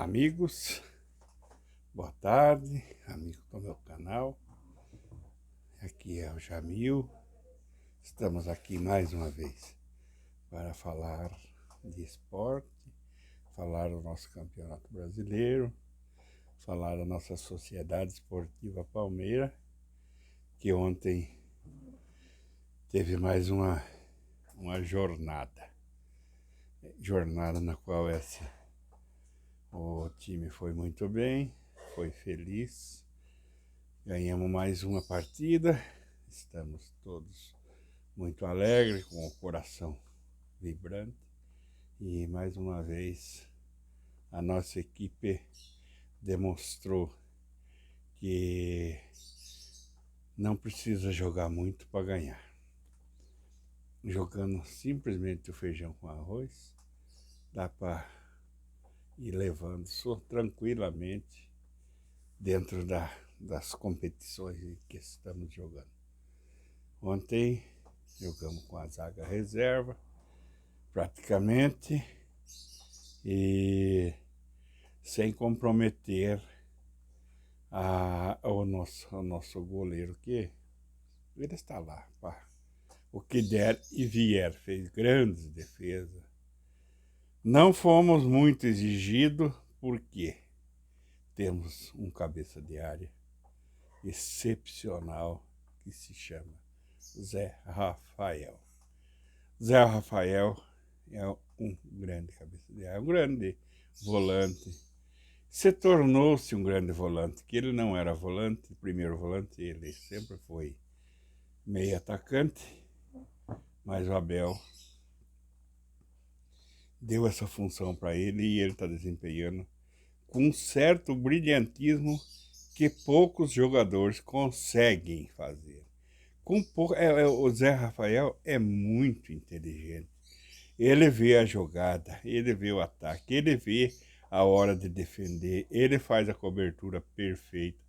Amigos, boa tarde, amigos do meu canal. Aqui é o Jamil. Estamos aqui mais uma vez para falar de esporte, falar do nosso campeonato brasileiro, falar da nossa Sociedade Esportiva Palmeira, que ontem teve mais uma jornada na qual o time foi muito bem, foi feliz, ganhamos mais uma partida, estamos todos muito alegres, com o coração vibrante, e mais uma vez a nossa equipe demonstrou que não precisa jogar muito para ganhar. Jogando simplesmente o feijão com arroz, dá para ir levando tranquilamente dentro das competições que estamos jogando. Ontem jogamos com a zaga reserva, praticamente, e sem comprometer o nosso goleiro, que ele está lá, pá. O que der e vier, fez grandes defesas. Não fomos muito exigidos, porque temos um cabeça de área excepcional que se chama Zé Rafael. Zé Rafael é um grande cabeça de área, um grande volante. Se tornou-se um grande volante, que ele não era volante, primeiro volante, ele sempre foi meio atacante, mas o Abel deu essa função para ele e ele está desempenhando com um certo brilhantismo que poucos jogadores conseguem fazer. O Zé Rafael é muito inteligente. Ele vê a jogada, ele vê o ataque, ele vê a hora de defender, ele faz a cobertura perfeita,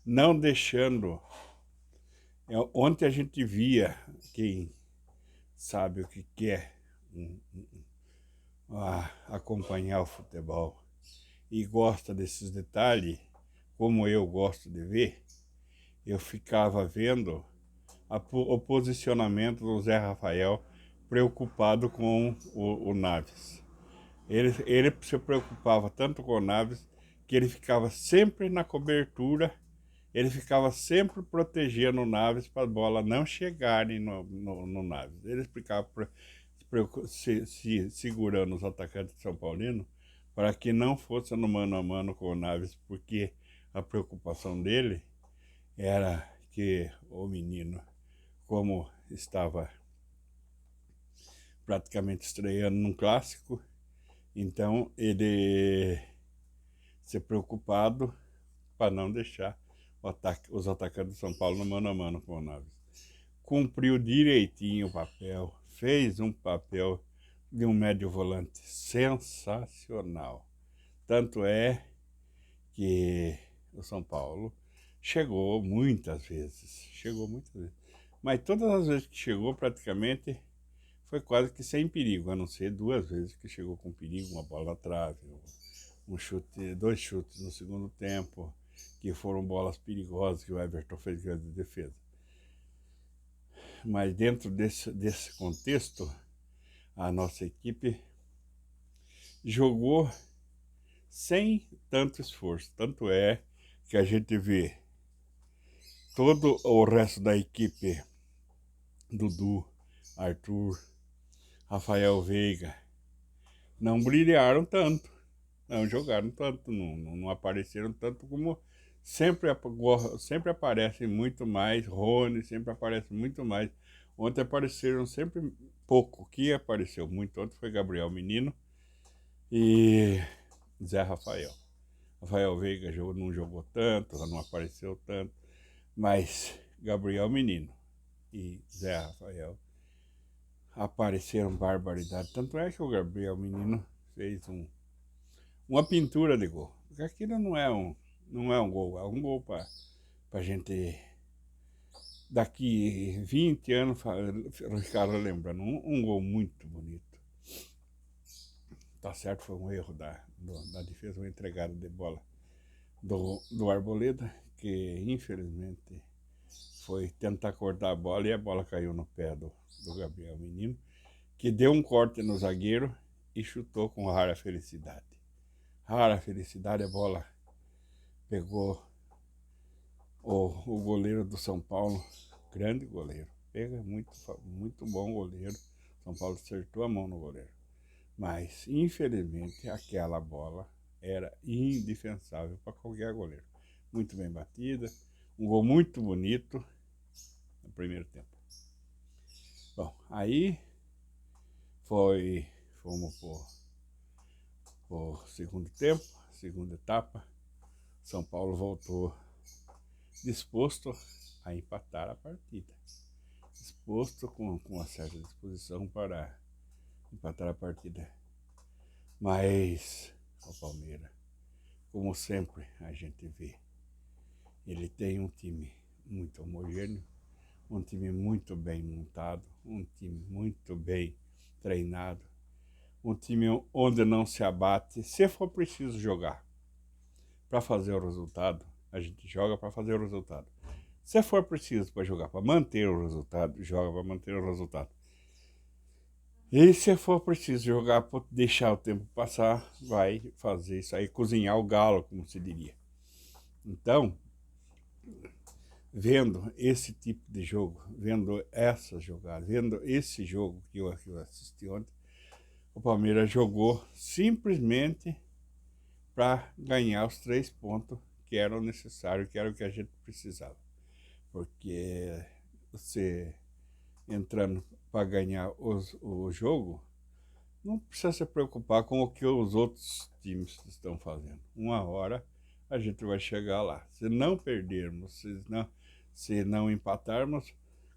não deixando... Ontem a gente via, quem sabe o que é acompanhar o futebol e gosta desses detalhes, como eu gosto de ver, eu ficava vendo o posicionamento do Zé Rafael preocupado com o Naves. Ele se preocupava tanto com o Naves que ele ficava sempre na cobertura, ele ficava sempre protegendo o Naves para a bola não chegarem no Naves. Ele ficava segurando os atacantes de São Paulino para que não fosse no mano a mano com o Naves, porque a preocupação dele era que o menino, como estava praticamente estreando num clássico, então ele se preocupado para não deixar os atacantes de São Paulo no mano a mano com o Naves. Cumpriu direitinho o papel, fez um papel de um médio volante sensacional. Tanto é que o São Paulo chegou muitas vezes, mas todas as vezes que chegou praticamente foi quase que sem perigo, a não ser 2 vezes que chegou com perigo, uma bola na trave, um chute, 2 chutes no segundo tempo, que foram bolas perigosas que o Everton fez grande defesa. Mas dentro desse contexto, a nossa equipe jogou sem tanto esforço. Tanto é que a gente vê todo o resto da equipe, Dudu, Arthur, Rafael Veiga, não brilharam tanto, não jogaram tanto, não apareceram tanto como sempre aparecem muito mais. Rony sempre aparece muito mais. Ontem apareceram sempre pouco. O que apareceu muito ontem foi Gabriel Menino e Zé Rafael. Rafael Veiga não jogou tanto, não apareceu tanto, mas Gabriel Menino e Zé Rafael apareceram barbaridade. Tanto é que o Gabriel Menino fez uma pintura de gol. Porque aquilo não é um gol, é um gol para a gente, daqui 20 anos, ficar lembrando. Um gol muito bonito. Tá certo, foi um erro da defesa, uma entregada de bola do Arboleda, que infelizmente foi tentar cortar a bola e a bola caiu no pé do Gabriel Menino, que deu um corte no zagueiro e chutou com rara felicidade. Rara felicidade, a bola pegou o goleiro do São Paulo, grande goleiro, pega muito bom goleiro. São Paulo acertou a mão no goleiro. Mas, infelizmente, aquela bola era indefensável para qualquer goleiro. Muito bem batida, um gol muito bonito no primeiro tempo. Bom, aí fomos pro segundo tempo, segunda etapa. São Paulo voltou disposto a empatar a partida. Disposto com uma certa disposição para empatar a partida. Mas o Palmeiras, como sempre a gente vê, ele tem um time muito homogêneo, um time muito bem montado, um time muito bem treinado, um time onde não se abate. Se for preciso jogar para fazer o resultado, a gente joga para fazer o resultado. Se for preciso para jogar para manter o resultado, joga para manter o resultado. E se for preciso jogar para deixar o tempo passar, vai fazer isso aí, cozinhar o galo, como se diria. Então, vendo esse tipo de jogo, vendo essa jogada, vendo esse jogo que eu assisti ontem, o Palmeiras jogou simplesmente para ganhar os 3 pontos que eram necessários, que era o que a gente precisava. Porque você entrando para ganhar o jogo, não precisa se preocupar com o que os outros times estão fazendo. Uma hora a gente vai chegar lá. Se não perdermos, se não empatarmos,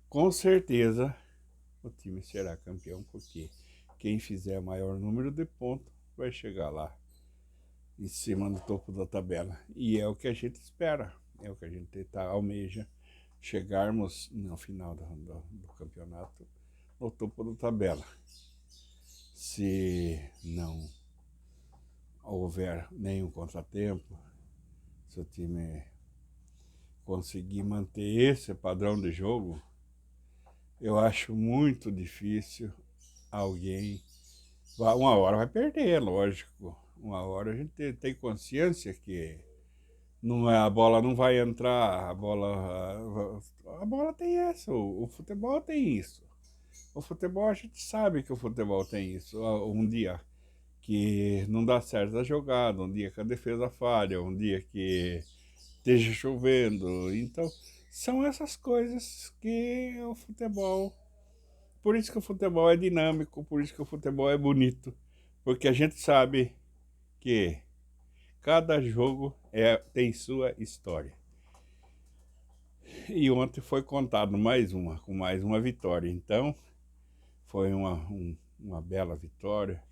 com certeza o time será campeão, porque quem fizer maior número de pontos vai chegar lá, em cima do topo da tabela. E é o que a gente espera, é o que a gente almeja, chegarmos no final do campeonato no topo da tabela. Se não houver nenhum contratempo, se o time conseguir manter esse padrão de jogo, eu acho muito difícil alguém... Uma hora vai perder, lógico. Uma hora a gente tem consciência que não é, a bola não vai entrar, a bola tem essa, o futebol tem isso. O futebol, a gente sabe que o futebol tem isso. Um dia que não dá certo a jogada, um dia que a defesa falha, um dia que esteja chovendo. Então, são essas coisas que o futebol... Por isso que o futebol é dinâmico, por isso que o futebol é bonito. Porque a gente sabe que cada jogo tem sua história. E ontem foi contado com mais uma vitória. Então, foi uma bela vitória.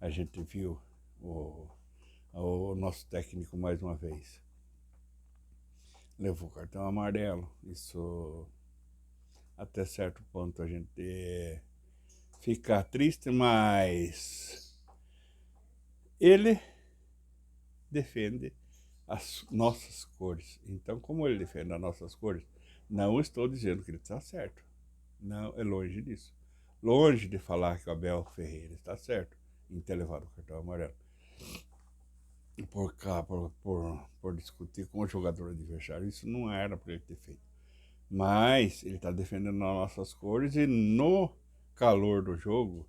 A gente viu o nosso técnico mais uma vez. Levou o cartão amarelo. Isso, até certo ponto, a gente fica triste, mas ele defende as nossas cores. Então, como ele defende as nossas cores, não estou dizendo que ele está certo. Não, é longe disso. Longe de falar que o Abel Ferreira está certo em ter levado o cartão amarelo. Por discutir com o jogador adversário, isso não era para ele ter feito. Mas ele está defendendo as nossas cores e no calor do jogo,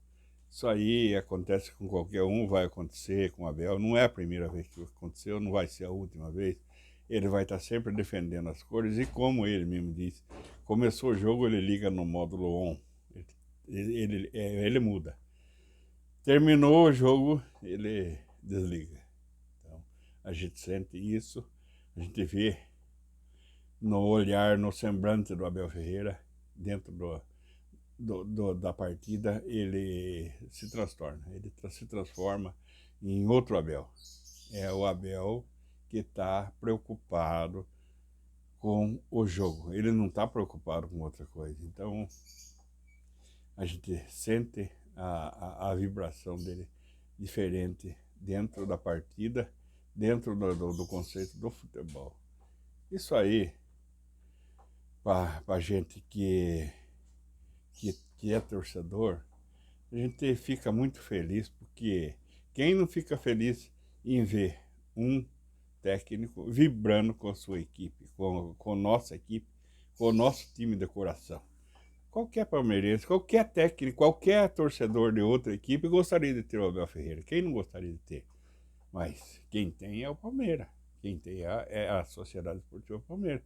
isso aí acontece com qualquer um, vai acontecer com o Abel. Não é a primeira vez que aconteceu, não vai ser a última vez. Ele vai estar sempre defendendo as cores e, como ele mesmo disse, começou o jogo, ele liga no módulo on. Ele muda. Terminou o jogo, ele desliga. Então, a gente sente isso, a gente vê no olhar, no semblante do Abel Ferreira, dentro da partida, ele se transtorna, ele se transforma em outro Abel. É o Abel que está preocupado com o jogo, ele não está preocupado com outra coisa. Então, a gente sente a vibração dele diferente dentro da partida, dentro do conceito do futebol. Isso aí, para gente que é torcedor, a gente fica muito feliz, porque quem não fica feliz em ver um técnico vibrando com a sua equipe, com nossa equipe, com o nosso time de coração? Qualquer palmeirense, qualquer técnico, qualquer torcedor de outra equipe gostaria de ter o Abel Ferreira. Quem não gostaria de ter? Mas quem tem é o Palmeiras. Quem tem é a Sociedade Esportiva Palmeiras,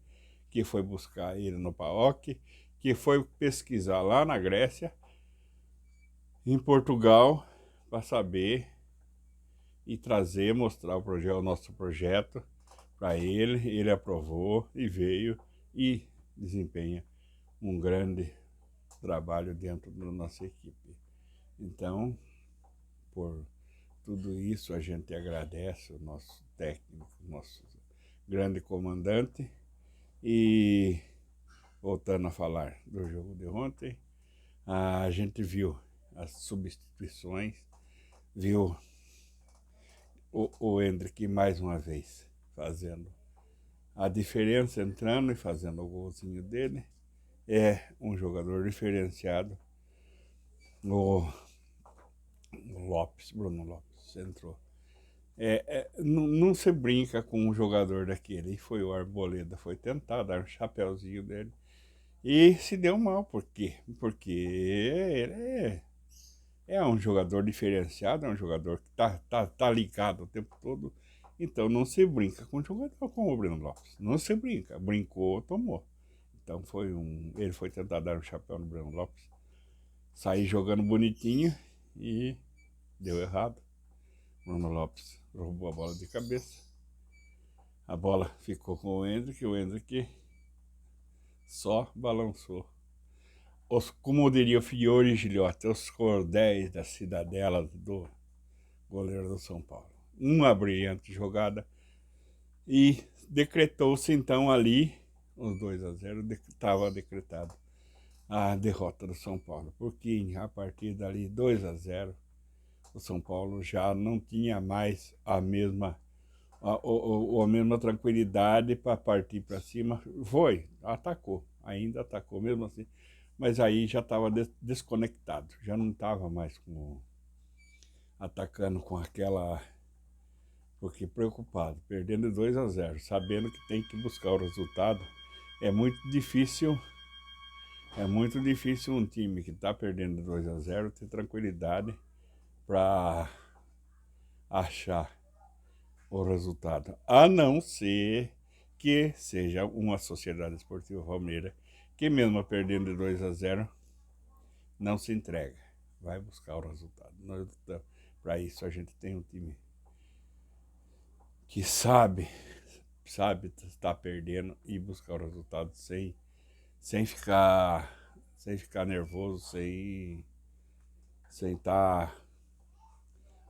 que foi buscar ele no PAOK, que foi pesquisar lá na Grécia, em Portugal, para saber e trazer, mostrar o nosso projeto para ele. Ele aprovou e veio e desempenha um grande trabalho dentro da nossa equipe. Então, por tudo isso, a gente agradece o nosso técnico, nosso grande comandante. E, voltando a falar do jogo de ontem, a gente viu as substituições, viu o Hendrick mais uma vez fazendo a diferença, entrando e fazendo o golzinho dele. É um jogador diferenciado. O Bruno Lopes entrou. Não se brinca com um jogador daquele. E foi o Arboleda, foi tentar dar um chapéuzinho dele. E se deu mal. Por quê? Porque ele é um jogador diferenciado, é um jogador que tá ligado o tempo todo. Então não se brinca com um jogador como o Bruno Lopes. Não se brinca. Brincou, tomou. Então ele foi tentar dar um chapéu no Bruno Lopes. Sair jogando bonitinho e deu errado. Bruno Lopes roubou a bola de cabeça. A bola ficou com o Hendrick só balançou. Como diria o Fiore Gilhote, os cordéis da cidadela do goleiro do São Paulo. Uma brilhante jogada e decretou-se então ali, os 2-0, estava decretado a derrota do São Paulo, porque a partir dali 2-0, o São Paulo já não tinha mais a mesma tranquilidade para partir para cima. Atacou, ainda atacou mesmo assim, mas aí já estava desconectado, já não estava mais atacando com aquela, porque preocupado, perdendo 2-0, sabendo que tem que buscar o resultado. É muito difícil um time que está perdendo 2-0 ter tranquilidade para achar o resultado, a não ser que seja uma Sociedade Esportiva Palmeiras, que mesmo perdendo 2-0, não se entrega, vai buscar o resultado. Para isso a gente tem um time que sabe estar perdendo e buscar o resultado sem ficar nervoso, sem estar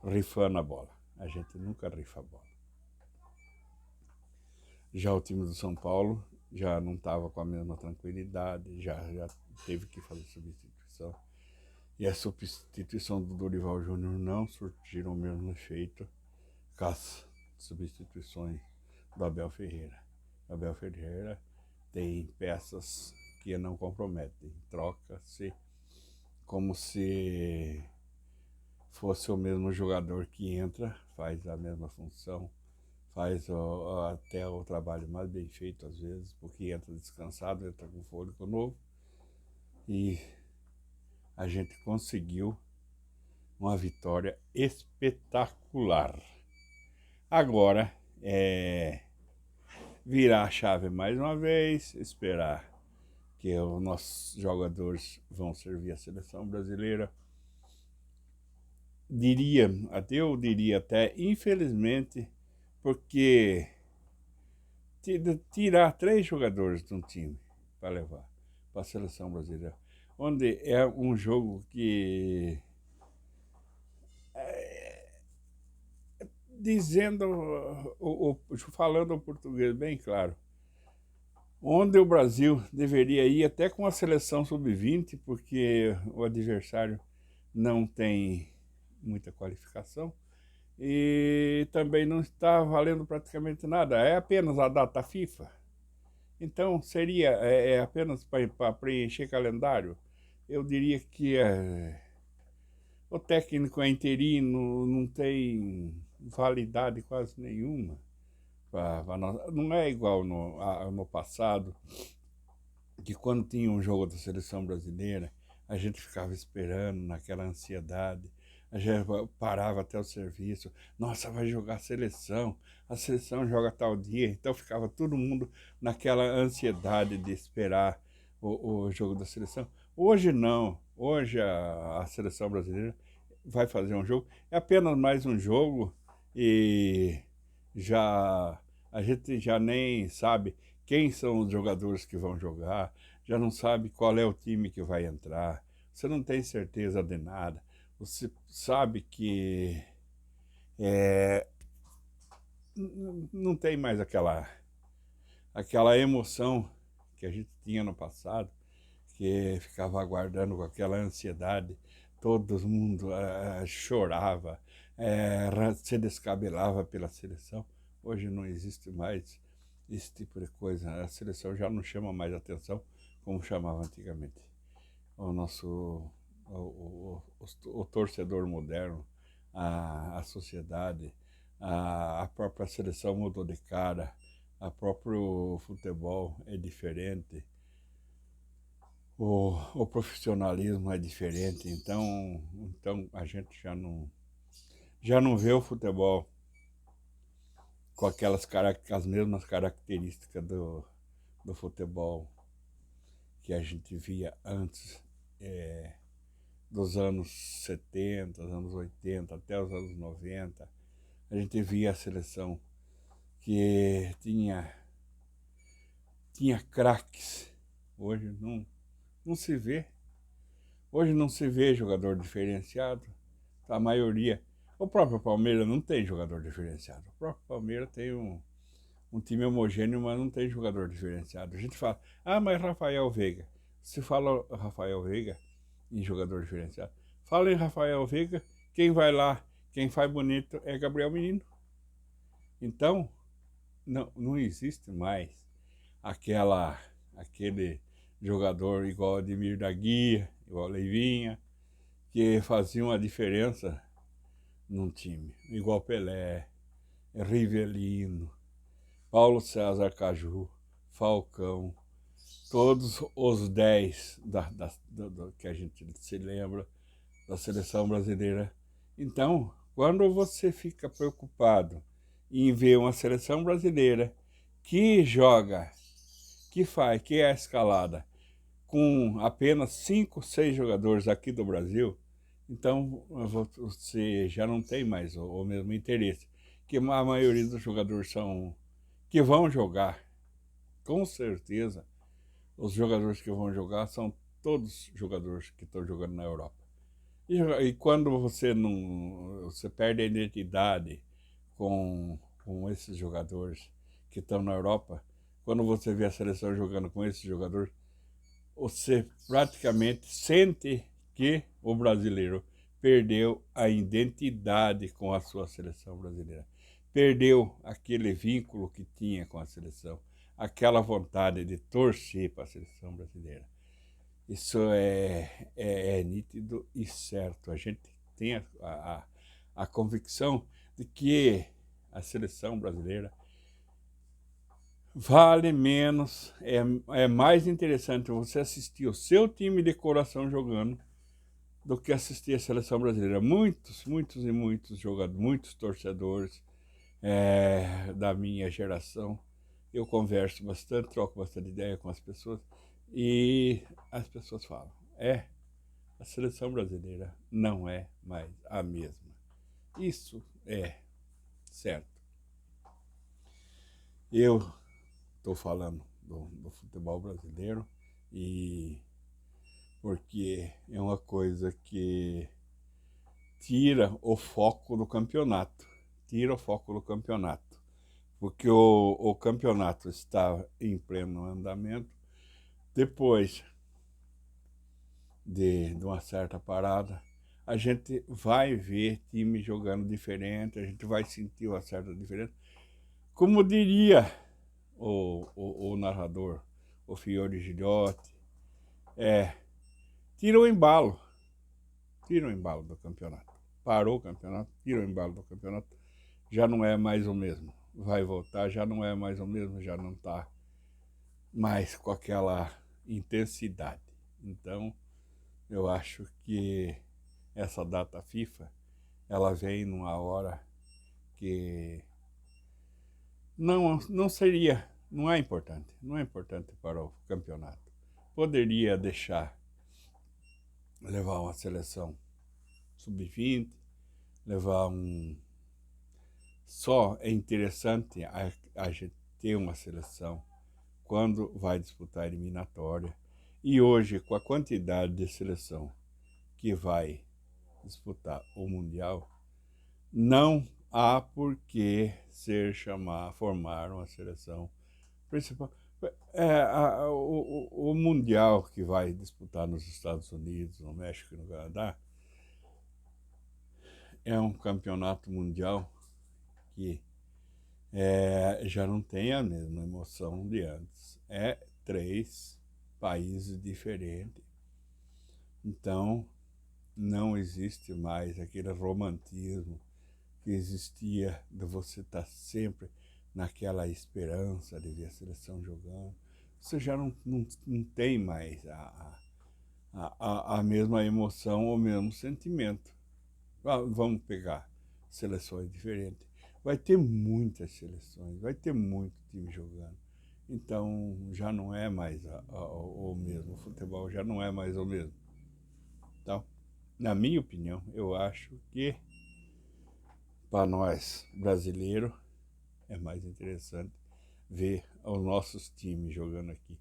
rifando a bola. A gente nunca rifa a bola. Já o time do São Paulo já não estava com a mesma tranquilidade, já teve que fazer substituição. E a substituição do Dorival Júnior não surtiram o mesmo efeito com as substituições do Abel Ferreira. O Abel Ferreira tem peças que não comprometem, troca-se como se fosse o mesmo jogador que entra, faz a mesma função, faz até o trabalho mais bem feito às vezes, porque entra descansado, entra com fôlego novo. E a gente conseguiu uma vitória espetacular. Agora virar a chave mais uma vez, esperar que os nossos jogadores vão servir a seleção brasileira. Eu diria até, infelizmente, porque tirar 3 jogadores de um time para levar para a seleção brasileira, onde é um jogo que, falando o português bem claro, onde o Brasil deveria ir até com a seleção sub-20, porque o adversário não tem muita qualificação, e também não está valendo praticamente nada, é apenas a data FIFA. Então seria apenas para preencher calendário. Eu diria que o técnico é interino, não tem validade quase nenhuma. Não é igual no passado, que quando tinha um jogo da seleção brasileira, a gente ficava esperando naquela ansiedade, a gente parava até o serviço, nossa, vai jogar a seleção joga tal dia, então ficava todo mundo naquela ansiedade de esperar o jogo da seleção. Hoje não, hoje a seleção brasileira vai fazer um jogo, é apenas mais um jogo e já a gente já nem sabe quem são os jogadores que vão jogar, já não sabe qual é o time que vai entrar, você não tem certeza de nada, você sabe que não tem mais aquela emoção que a gente tinha no passado, que ficava aguardando com aquela ansiedade, todo mundo chorava, se descabelava pela seleção. Hoje não existe mais esse tipo de coisa, a seleção já não chama mais atenção como chamava antigamente. O nosso o torcedor moderno, a sociedade, a própria seleção mudou de cara, o próprio futebol é diferente, o profissionalismo é diferente, então a gente já não vê o futebol com as mesmas características do futebol que a gente via antes, dos anos 70, dos anos 80, até os anos 90. A gente via a seleção que tinha craques. Hoje não se vê. Hoje não se vê jogador diferenciado. A maioria. O próprio Palmeiras não tem jogador diferenciado. O próprio Palmeiras tem um time homogêneo, mas não tem jogador diferenciado. A gente fala, mas Rafael Veiga. Se fala Rafael Veiga em jogador diferenciado, fala em Rafael Veiga, quem vai lá, quem faz bonito é Gabriel Menino. Então, não existe mais aquele jogador igual Ademir da Guia, igual Leivinha, que fazia uma diferença num time, igual Pelé, Rivelino, Paulo César Caju, Falcão, todos os 10 que a gente se lembra da seleção brasileira. Então, quando você fica preocupado em ver uma seleção brasileira que joga, que é a escalada, com apenas 5, 6 jogadores aqui do Brasil, então você já não tem mais o mesmo interesse, que a maioria dos jogadores que vão jogar, com certeza, os jogadores que vão jogar são todos jogadores que estão jogando na Europa. E quando você perde a identidade com esses jogadores que estão na Europa, quando você vê a seleção jogando com esses jogadores, você praticamente sente que o brasileiro perdeu a identidade com a sua seleção brasileira. Perdeu aquele vínculo que tinha com a seleção, aquela vontade de torcer para a seleção brasileira. Isso é nítido e certo. A gente tem a convicção de que a seleção brasileira vale menos, é mais interessante você assistir o seu time de coração jogando do que assistir a seleção brasileira. Muitos e muitos jogadores, muitos torcedores da minha geração, eu converso bastante, troco bastante ideia com as pessoas e as pessoas falam, a seleção brasileira não é mais a mesma. Isso é certo. Eu estou falando do futebol brasileiro e porque é uma coisa que tira o foco do campeonato, porque o campeonato está em pleno andamento, depois de uma certa parada, a gente vai ver time jogando diferente, a gente vai sentir uma certa diferença. Como diria o narrador, o Fiore Gilhote, tira o embalo do campeonato. Parou o campeonato, tira o embalo do campeonato, já não é mais o mesmo. Vai voltar, já não é mais o mesmo, já não está mais com aquela intensidade. Então, eu acho que essa data FIFA, ela vem numa hora que não seria, não é importante para o campeonato. Poderia deixar levar uma seleção sub-20, levar um... Só é interessante a gente ter uma seleção quando vai disputar a eliminatória. E hoje, com a quantidade de seleção que vai disputar o Mundial, não há por que formar uma seleção principal. O Mundial que vai disputar nos Estados Unidos, no México e no Canadá é um campeonato mundial que já não tem a mesma emoção de antes. É 3 países diferentes. Então, não existe mais aquele romantismo que existia de você estar sempre naquela esperança de ver a seleção jogando. Você já não tem mais a mesma emoção ou o mesmo sentimento. Vamos pegar seleções diferentes. Vai ter muitas seleções, vai ter muito time jogando. Então já não é mais o mesmo. O futebol já não é mais o mesmo. Então, na minha opinião, eu acho que para nós brasileiros é mais interessante ver os nossos times jogando aqui.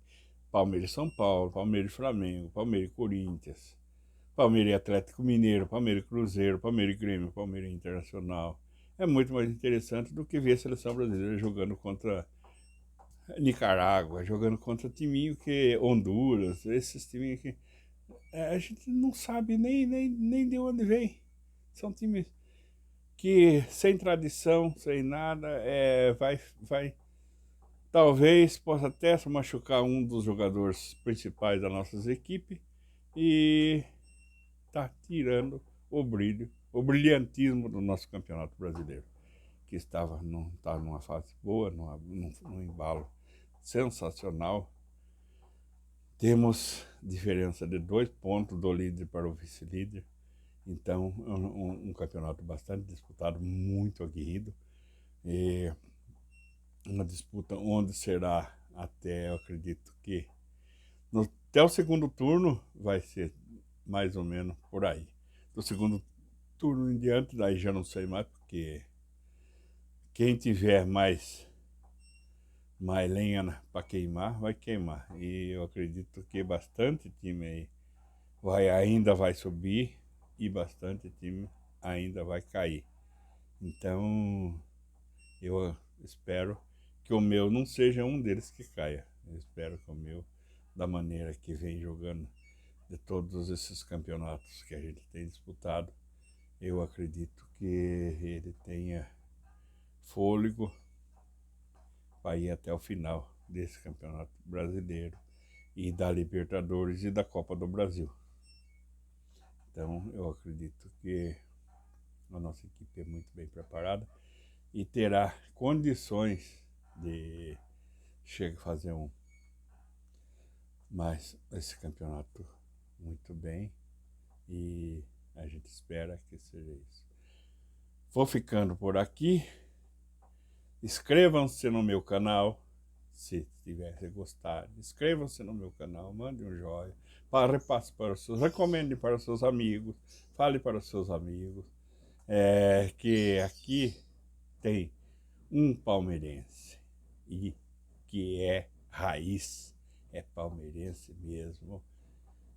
Palmeiras e São Paulo, Palmeiras e Flamengo, Palmeiras e Corinthians, Palmeiras e Atlético Mineiro, Palmeiras e Cruzeiro, Palmeiras e Grêmio, Palmeiras e Internacional. É muito mais interessante do que ver a seleção brasileira jogando contra Nicarágua, jogando contra timinho que Honduras, esses timinhos que a gente não sabe nem de onde vem. São times que sem tradição, sem nada, talvez possa até se machucar um dos jogadores principais das nossas equipes e tá tirando o brilho, o brilhantismo do nosso campeonato brasileiro, que não está numa fase boa, num embalo sensacional. Temos diferença de 2 pontos do líder para o vice-líder. Então, um campeonato bastante disputado, muito aguerrido. E uma disputa onde será até, eu acredito que até o segundo turno vai ser mais ou menos por aí. Do segundo turno em diante, daí já não sei mais, porque quem tiver mais lenha para queimar, vai queimar. E eu acredito que bastante time aí ainda vai subir e bastante time ainda vai cair. Então, eu espero que o meu não seja um deles que caia. Eu espero que o meu, da maneira que vem jogando de todos esses campeonatos que a gente tem disputado, eu acredito que ele tenha fôlego para ir até o final desse campeonato brasileiro e da Libertadores e da Copa do Brasil. Então, eu acredito que a nossa equipe é muito bem preparada e terá condições de fazer mais esse campeonato muito bem e a gente espera que seja isso. Vou ficando por aqui. Inscrevam-se no meu canal, se tiverem gostado. Inscrevam-se no meu canal, mande um joinha, repasse para os seus, recomende para os seus amigos, fale para os seus amigos que aqui tem um palmeirense e que é raiz, é palmeirense mesmo,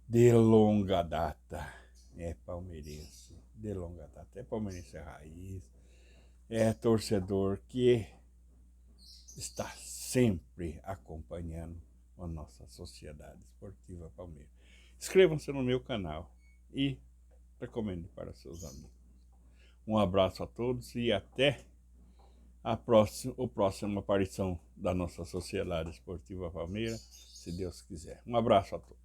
de longa data, é palmeirense de longa data, é palmeirense raiz, é torcedor que está sempre acompanhando a nossa Sociedade Esportiva Palmeiras. Inscrevam-se no meu canal e recomende para seus amigos. Um abraço a todos e até a próxima aparição da nossa Sociedade Esportiva Palmeira, se Deus quiser. Um abraço a todos.